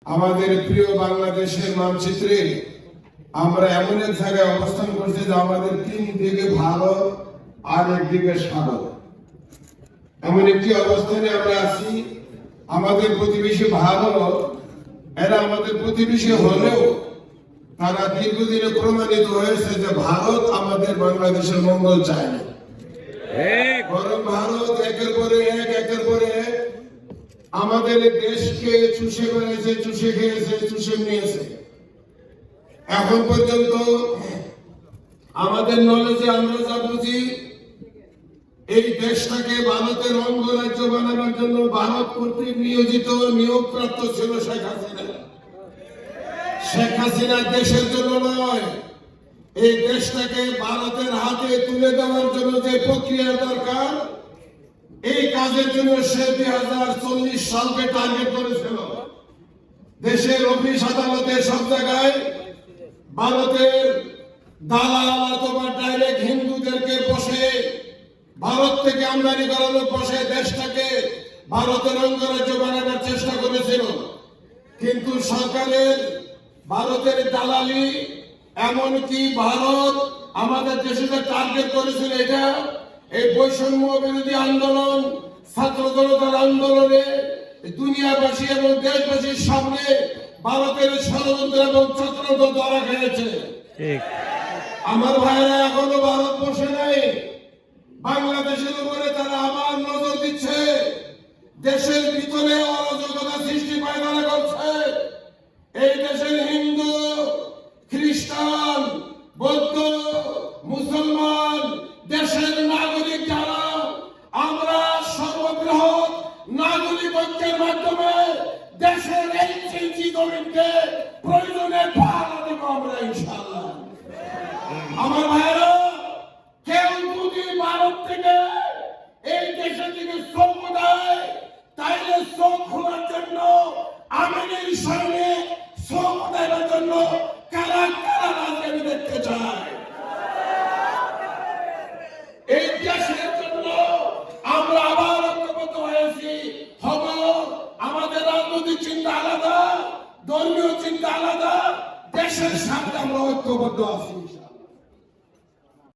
আমাদের প্রিয় বাংলাদেশের মানচিত্রে আমরা এমন এক জায়গায় অবস্থান করছি যে আমাদের তিন দিকে ভারত আর একদিকে সাগর। এমন একটি অবস্থানে আমরা আছি। আমাদের প্রতিবেশী ভারত, এরা আমাদের প্রতিবেশী হলেও তারা দীর্ঘদিনে প্রমাণিত হয়েছে যে ভারত আমাদের বাংলাদেশের মঙ্গল চায় না। বরং ভারত একের পরে এক আমাদের দেশকে চুষে বেড়েছে, চুষে খেয়েছে, চুষে নিয়েছে। এখন পর্যন্ত আমাদের নলেজে আমরা যা বুঝি, এই দেশটাকে ভারতের অঙ্গরাজ্য বানানোর জন্য ভারত কর্তৃক নিয়োজিত নিয়োগপ্রাপ্ত ছিল শেখ হাসিনা। শেখ হাসিনা দেশের জন্য নয়, এই দেশটাকে ভারতের হাতে তুলে দেওয়ার জন্য যে প্রক্রিয়া দরকার, এই কাজের জন্য সে 2040 সালকে টার্গেট করেছিল। দেশের অফিস আদালতে সব জায়গায় ভারতের দালাল অথবা ডাইরেক্ট হিন্দুদেরকে বসে ভারত থেকে আমদানি করানো বসে দেশটাকে ভারতের অঙ্গরাজ্য বানানোর চেষ্টা করেছিল। কিন্তু সরকারের ভারতের দালালি, এমনকি ভারত আমাদের দেশে টার্গেট করেছিল এটা এই বৈষম্য বিরোধী আন্দোলন, ছাত্র জনতার আন্দোলনে দুনিয়াবাসী এবং দেশবাসীর সামনে ভারতের ষড়যন্ত্র এবং চক্রান্ত ধরা খেয়েছে। আমার ভাইয়েরা এখনো ভারত বসে নাই, বাংলাদেশের উপরে তারা আবার নজর দিচ্ছে। দেশের ভিতরে অরাজকতা সৃষ্টি পায়খানা করছে। এই দেশের হিন্দু, খ্রিস্টান, বৌদ্ধ, মুসলমান, দেশের নাগরিক যারা, আমরা সর্ববৃহৎ নাগরিক ঐক্যের মাধ্যমে দেশের এই চিন্তি জমিনকে প্রয়োজনে পাহারা দেব আমরা ইনশাআল্লাহ। আমার ভাইয়েরা, কেউ যদি ভারত থেকে এই দেশের দিকে চোখ দেয়, তাইলে চোখ খোলার জন্য আমিনের সামনে চোখ দেওয়ার জন্য কারা কারা রাজনীতি দেখতে চায়। এই দেশের জন্য আমরা আবার ঐক্যবদ্ধ হয়েছি। হব আমাদের রাজনৈতিক চিন্তা আলাদা, ধর্মীয় চিন্তা আলাদা, দেশের সাথে আমরা ঐক্যবদ্ধ আছি।